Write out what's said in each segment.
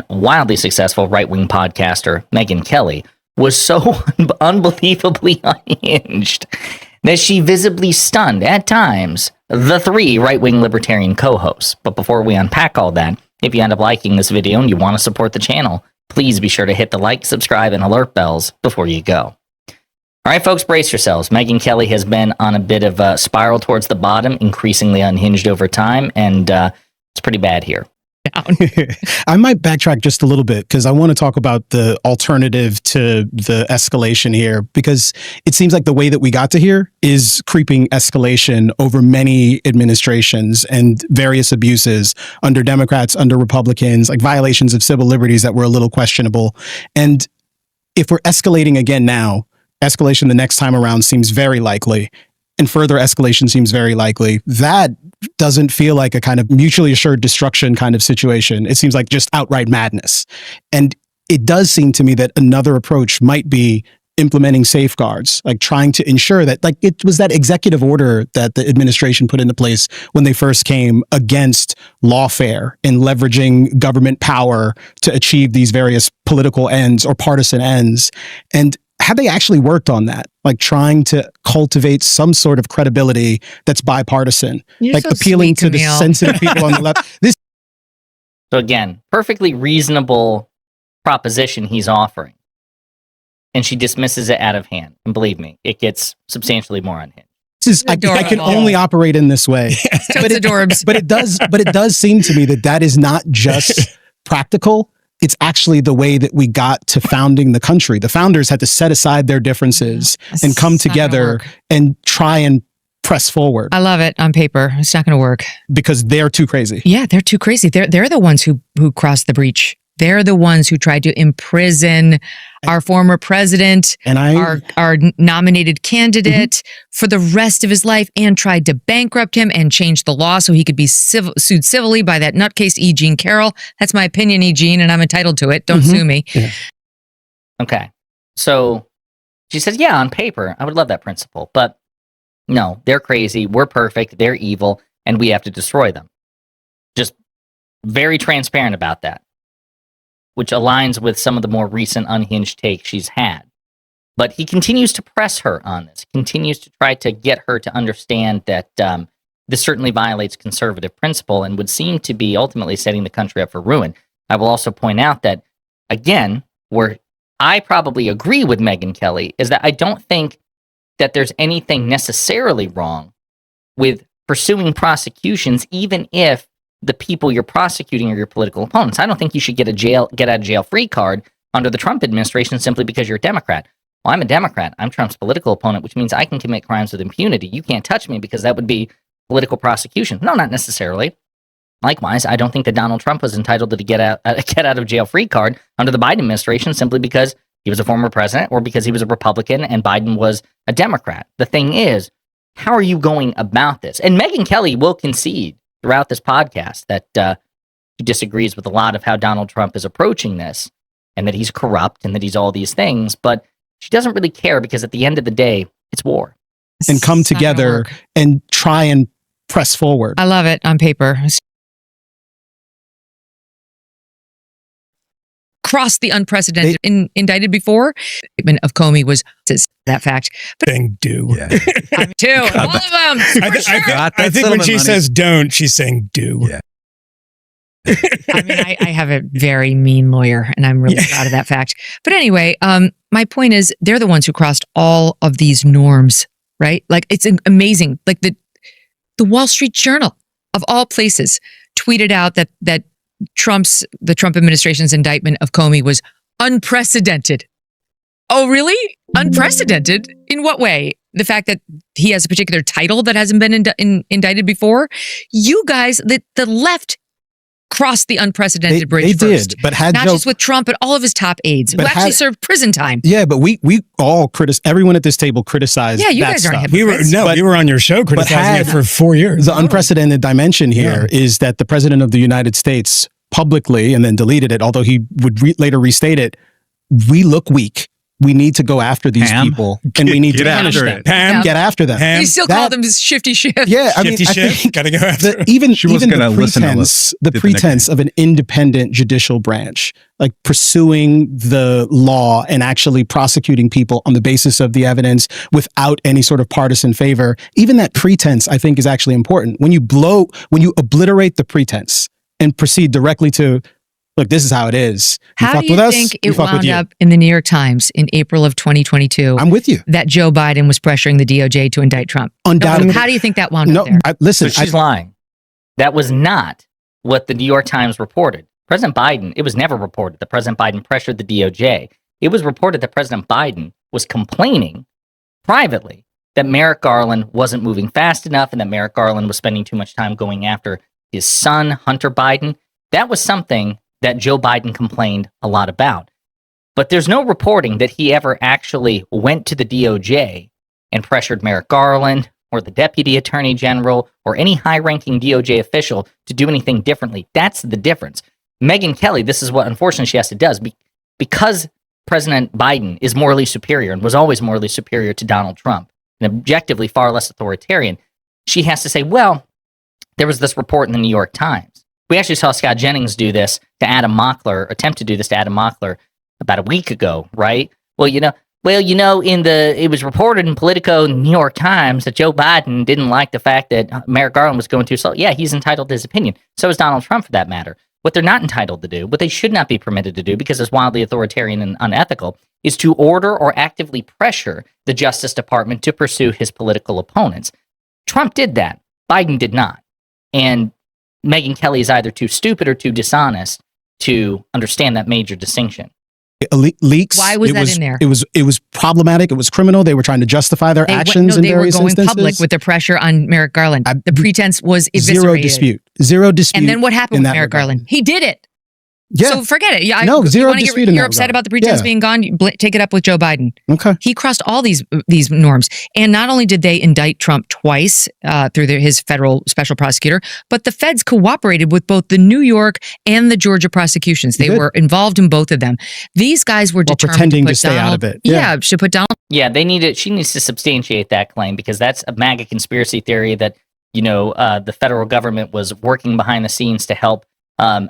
wildly successful right-wing podcaster Megyn Kelly was so unbelievably unhinged that she visibly stunned, at times, the three right-wing libertarian co-hosts. But before we unpack all that, if you end up liking this video and you want to support the channel, please be sure to hit the like, subscribe, and alert bells before you go. All right, folks, brace yourselves. Megyn Kelly has been on a bit of a spiral towards the bottom, increasingly unhinged over time, and it's pretty bad here. I might backtrack just a little bit because I want to talk about the alternative to the escalation here, because it seems like the way that we got to here is creeping escalation over many administrations and various abuses under Democrats, under Republicans, like violations of civil liberties that were a little questionable. And if we're escalating again now, escalation the next time around seems very likely, and further escalation seems very likely. That doesn't feel like a kind of mutually assured destruction kind of situation. It seems like just outright madness. And it does seem to me that another approach might be implementing safeguards, like trying to ensure that, like, it was that executive order that the administration put into place when they first came against lawfare and leveraging government power to achieve these various political ends or partisan ends. And had they actually worked on that, like trying to cultivate some sort of credibility that's bipartisan, You're like so appealing sweet, to the Camille. sensitive people on the left? So again, perfectly reasonable proposition he's offering. And she dismisses it out of hand. And believe me, it gets substantially more unhinged. This is, I can only operate in this way. But it does seem to me that that is not just practical. It's actually the way that we got to founding the country. The founders had to set aside their differences and come together and try and press forward. I love it on paper. It's not going to work because they're too crazy. Yeah, they're too crazy. They're the ones who crossed the breach. They're the ones who tried to imprison our former president and our nominated candidate for the rest of his life, and tried to bankrupt him and change the law so he could be sued civilly by that nutcase Megyn Kelly. That's my opinion, Megyn, and I'm entitled to it. Don't sue me. Yeah. Okay. So she says, yeah, on paper, I would love that principle. But no, they're crazy. We're perfect. They're evil. And we have to destroy them. Just very transparent about that, which aligns with some of the more recent unhinged takes she's had. But he continues to press her on this, continues to try to get her to understand that this certainly violates conservative principle and would seem to be ultimately setting the country up for ruin. I will also point out that, again, where I probably agree with Megyn Kelly is that I don't think that there's anything necessarily wrong with pursuing prosecutions, even if the people you're prosecuting are your political opponents. I don't think you should get out of jail free card under the Trump administration simply because you're a Democrat. Well, I'm a Democrat. I'm Trump's political opponent, which means I can commit crimes with impunity. You can't touch me because that would be political prosecution. No, not necessarily. Likewise, I don't think that Donald Trump was entitled to get out of jail free card under the Biden administration simply because he was a former president or because he was a Republican and Biden was a Democrat. The thing is, how are you going about this? And Megyn Kelly will concede throughout this podcast that he disagrees with a lot of how Donald Trump is approaching this and that he's corrupt and that he's all these things, but she doesn't really care because at the end of the day, it's war. And come together and try and press forward. I love it on paper. Crossed the unprecedented. Indicted before. Statement of Comey was that fact. But saying do. Yeah. Too. All of them. I think when she says don't, she's saying do. Yeah. I mean, I have a very mean lawyer, and I'm really proud of that fact. But anyway, my point is, they're the ones who crossed all of these norms, right? Like, it's amazing. Like the Wall Street Journal, of all places, tweeted out that the Trump administration's indictment of Comey was unprecedented. Oh, really? Unprecedented? In what way? The fact that he has a particular title that hasn't been indicted before? You guys, the left crossed the unprecedented bridge first. But had not just with Trump, but all of his top aides who actually served prison time. Yeah, but we all everyone at this table criticized. Yeah, you guys aren't hypocrites. We were on your show criticizing it for 4 years. The unprecedented dimension here is that the president of the United States publicly, and then deleted it, although he would later restate it, we look weak. we need to go after these Pam? people and we need to punish after them. it. Pam, Get after them. Pam, You still call them shifty shift. Yeah, I mean, shifty I shift. think Gotta go after. even She was even gonna the listen to pretense, the pretense of an independent judicial branch, like pursuing the law and actually prosecuting people on the basis of the evidence without any sort of partisan favor, even that pretense, I think, is actually important. When you obliterate the pretense and proceed directly to, look, this is how it is. How do you think it wound up in the New York Times in April of 2022? I'm with you. That Joe Biden was pressuring the DOJ to indict Trump. Undoubtedly. How do you think that wound up there? Listen, So she's lying. That was not what the New York Times reported. President Biden, it was never reported that President Biden pressured the DOJ. It was reported that President Biden was complaining privately that Merrick Garland wasn't moving fast enough and that Merrick Garland was spending too much time going after his son, Hunter Biden. That was something that Joe Biden complained a lot about. But there's no reporting that he ever actually went to the DOJ and pressured Merrick Garland or the Deputy Attorney General or any high-ranking DOJ official to do anything differently. That's the difference. Megyn Kelly, this is what unfortunately she has to do, because President Biden is morally superior and was always morally superior to Donald Trump and objectively far less authoritarian. She has to say, well, there was this report in the New York Times. We actually saw Scott Jennings do this to Adam Mockler, attempt to do this to Adam Mockler about a week ago, right? It was reported in Politico, New York Times, that Joe Biden didn't like the fact that Merrick Garland was going too slow. Yeah, he's entitled to his opinion. So is Donald Trump, for that matter. What they're not entitled to do, what they should not be permitted to do, because it's wildly authoritarian and unethical, is to order or actively pressure the Justice Department to pursue his political opponents. Trump did that. Biden did not. And Megyn Kelly is either too stupid or too dishonest to understand that major distinction. Leaks. Why was that in there? It was problematic. It was criminal. They were trying to justify their actions in various they were going instances. public with their pressure on Merrick Garland. The pretense was eviscerated. Zero dispute. And then what happened with Merrick regard. Garland? He did it. Yeah. So forget it. Yeah, zero dispute in that You're upset regard. about the pretense being gone. Take it up with Joe Biden. Okay. He crossed all these norms, and not only did they indict Trump twice through his federal special prosecutor, but the feds cooperated with both the New York and the Georgia prosecutions. They were involved in both of them. These guys were determined pretending to to stay out of it. Yeah, to put Donald. Yeah, she needs to substantiate that claim, because that's a MAGA conspiracy theory that the federal government was working behind the scenes to help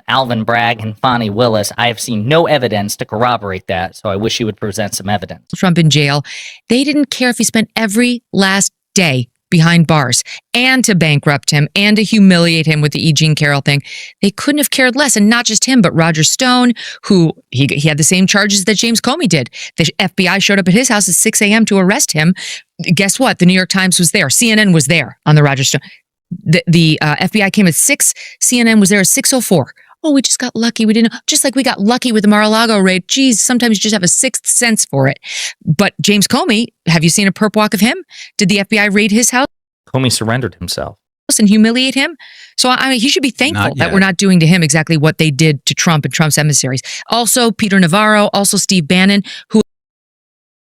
Alvin Bragg and Fonnie Willis. I have seen no evidence to corroborate that, so I wish he would present some evidence. Trump in jail. They didn't care if he spent every last day behind bars and to bankrupt him and to humiliate him with the E. Jean Carroll thing. They couldn't have cared less. And not just him, but Roger Stone, who he had the same charges that James Comey did. The FBI showed up at his house at 6 a.m. to arrest him. Guess what? The New York Times was there. CNN was there on the Roger Stone. The FBI came at 6. CNN was there at 6:04. Oh, we just got lucky. We didn't, just like we got lucky with the Mar-a-Lago raid. Geez, sometimes you just have a sixth sense for it. But James Comey, have you seen a perp walk of him? Did the FBI raid his house Comey surrendered himself and humiliate him? So I mean, he should be thankful that we're not doing to him exactly what they did to Trump and Trump's emissaries. Also, Peter Navarro, also Steve Bannon, who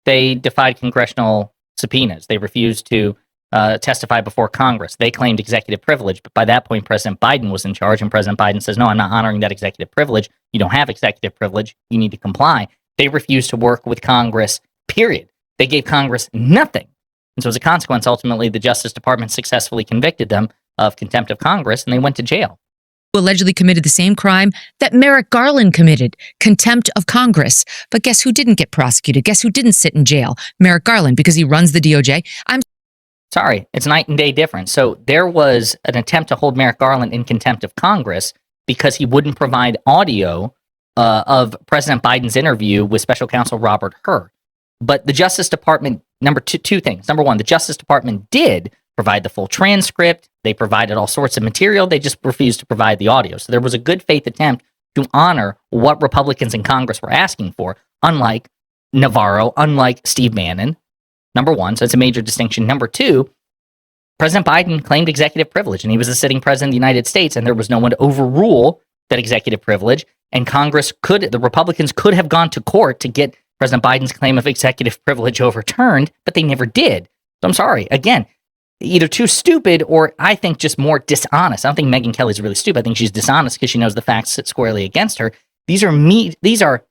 they defied congressional subpoenas. They refused to testify before Congress. They claimed executive privilege, but by that point, President Biden was in charge, and President Biden says, no, I'm not honoring that executive privilege. You don't have executive privilege. You need to comply. They refused to work with Congress, period. They gave Congress nothing. And so as a consequence, ultimately, the Justice Department successfully convicted them of contempt of Congress, and they went to jail. Allegedly committed the same crime that Merrick Garland committed, contempt of Congress. But guess who didn't get prosecuted? Guess who didn't sit in jail? Merrick Garland, because he runs the DOJ. Sorry, it's night and day difference. So there was an attempt to hold Merrick Garland in contempt of Congress because he wouldn't provide audio of President Biden's interview with Special Counsel Robert Hur. But the Justice Department, two things. Number one, the Justice Department did provide the full transcript. They provided all sorts of material. They just refused to provide the audio. So there was a good faith attempt to honor what Republicans in Congress were asking for, unlike Navarro, unlike Steve Bannon. Number one, so it's a major distinction. Number two, President Biden claimed executive privilege, and he was the sitting president of the United States, and there was no one to overrule that executive privilege. And the Republicans could have gone to court to get President Biden's claim of executive privilege overturned, but they never did. So I'm sorry. Again, either too stupid or I think just more dishonest. I don't think Megyn Kelly's really stupid. I think she's dishonest because she knows the facts sit squarely against her. These are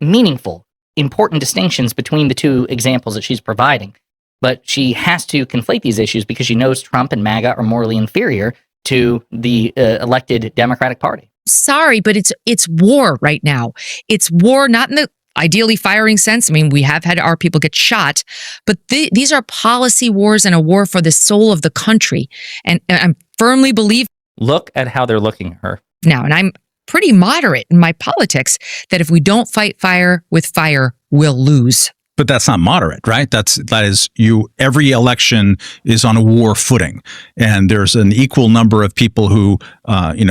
meaningful, important distinctions between the two examples that she's providing. But she has to conflate these issues because she knows Trump and MAGA are morally inferior to the elected Democratic Party. Sorry, but it's war right now. It's war, not in the ideally firing sense. I mean, we have had our people get shot, but these are policy wars and a war for the soul of the country. And I firmly believe. Look at how they're looking at her now, and I'm pretty moderate in my politics, that if we don't fight fire with fire, we'll lose. But that's not moderate, right? That is you. Every election is on a war footing, and there's an equal number of people who,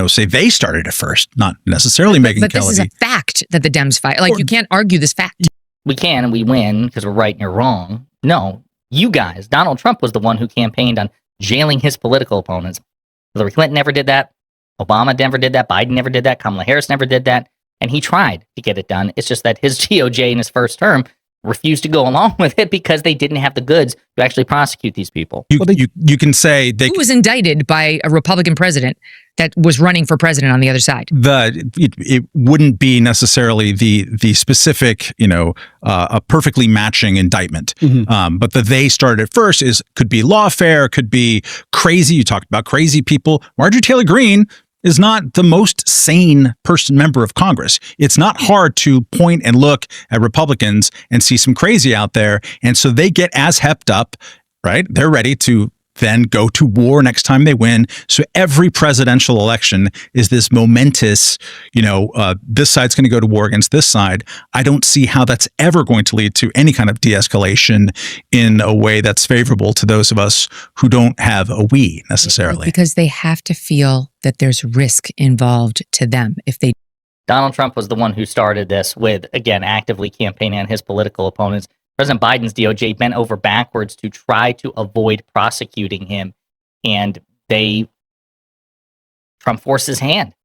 say they started it first, not necessarily Megyn Kelly. But this is a fact that the Dems fight. Like, you can't argue this fact. We can and we win because we're right and you're wrong. No, you guys. Donald Trump was the one who campaigned on jailing his political opponents. Hillary Clinton never did that. Obama never did that. Biden never did that. Kamala Harris never did that. And he tried to get it done. It's just that his DOJ in his first term refused to go along with it because they didn't have the goods to actually prosecute these people. You can say they... Who was indicted by a Republican president that was running for president on the other side? It wouldn't be necessarily the specific, a perfectly matching indictment. Mm-hmm. But the they started it first could be lawfare, could be crazy. You talked about crazy people. Marjorie Taylor Greene is not the most sane member of Congress. It's not hard to point and look at Republicans and see some crazy out there. And so they get as hepped up, right? They're ready to then go to war next time they win. So every presidential election is this momentous, this side's going to go to war against this side. I don't see how that's ever going to lead to any kind of de-escalation in a way that's favorable to those of us who don't have a we necessarily. Because they have to feel that there's risk involved to them if they. Donald Trump was the one who started this with, again, actively campaigning on his political opponents. President Biden's DOJ bent over backwards to try to avoid prosecuting him, and Trump forced his hand.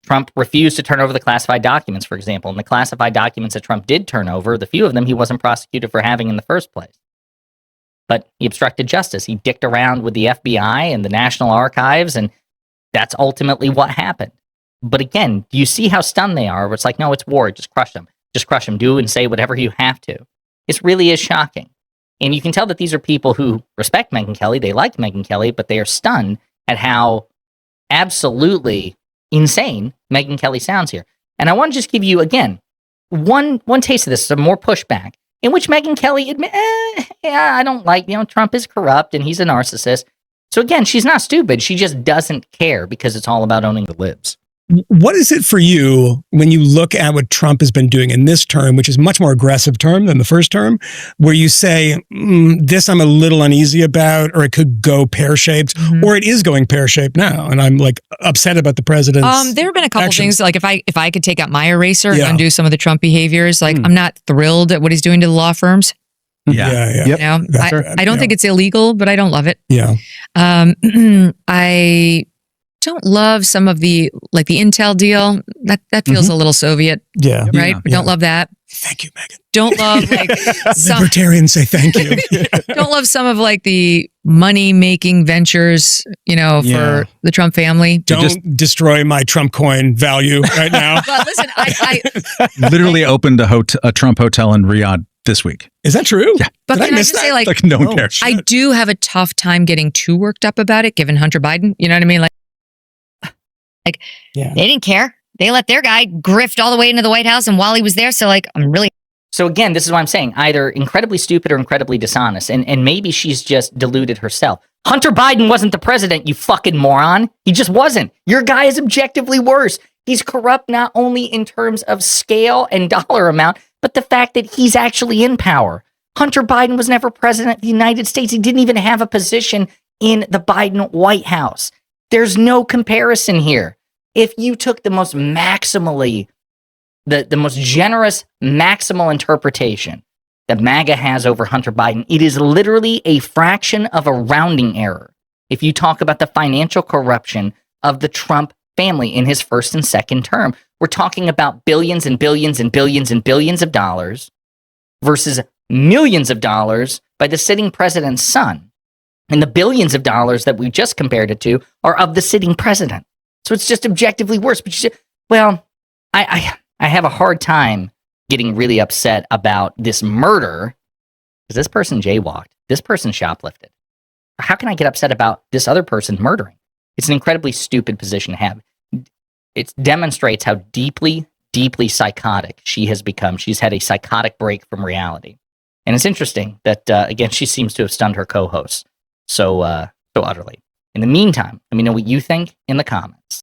Trump refused to turn over the classified documents, for example, and the classified documents that Trump did turn over, the few of them he wasn't prosecuted for having in the first place. But he obstructed justice. He dicked around with the FBI and the National Archives, and that's ultimately what happened. But again, do you see how stunned they are? Where it's like, no, it's war. Just crush them. Just crush them. Do and say whatever you have to. It really is shocking. And you can tell that these are people who respect Megyn Kelly. They like Megyn Kelly, but they are stunned at how absolutely insane Megyn Kelly sounds here. And I want to just give you, again, one taste of this, some more pushback, in which Megyn Kelly admits, I don't like, Trump is corrupt and he's a narcissist. So again, she's not stupid. She just doesn't care because it's all about owning the libs. What is it for you when you look at what Trump has been doing in this term, which is much more aggressive term than the first term, where you say, this I'm a little uneasy about, or it could go pear-shaped, or it is going pear-shaped now, and I'm like upset about the president's there have been a couple actions. things, like if I could take out my eraser and undo some of the Trump behaviors, like I'm not thrilled at what he's doing to the law firms. Yeah. You know, I don't think it's illegal, but I don't love it. Yeah. I don't love some of the Intel deal. That feels a little Soviet. Yeah. Right? Yeah. Don't love that. Thank you, Megyn. Don't love Libertarians say thank you. Don't love some of the money-making ventures, for the Trump family. Don't destroy my Trump coin value right now. But listen, I literally opened a Trump hotel in Riyadh this week. Is that true? Yeah. But Did can I I miss just that? say, Like no one cares. I do have a tough time getting too worked up about it, given Hunter Biden. You know what I mean? They didn't care. They let their guy grift all the way into the White House, and while he was there, so I'm really. So again, this is what I'm saying, either incredibly stupid or incredibly dishonest. And maybe she's just deluded herself. Hunter Biden wasn't the president, you fucking moron. He just wasn't. Your guy is objectively worse. He's corrupt not only in terms of scale and dollar amount, but the fact that he's actually in power. Hunter Biden was never president of the United States. He didn't even have a position in the Biden White House. There's no comparison here. If you took the most maximally, the most generous maximal interpretation that MAGA has over Hunter Biden, it is literally a fraction of a rounding error. If you talk about the financial corruption of the Trump family in his first and second term, we're talking about billions and billions and billions and billions of dollars versus millions of dollars by the sitting president's son. And the billions of dollars that we just compared it to are of the sitting president. So it's just objectively worse. But I have a hard time getting really upset about this murder because this person jaywalked, this person shoplifted. How can I get upset about this other person murdering? It's an incredibly stupid position to have. It demonstrates how deeply, deeply psychotic she has become. She's had a psychotic break from reality. And it's interesting that, again, she seems to have stunned her co-hosts so utterly. In the meantime, let me know what you think in the comments.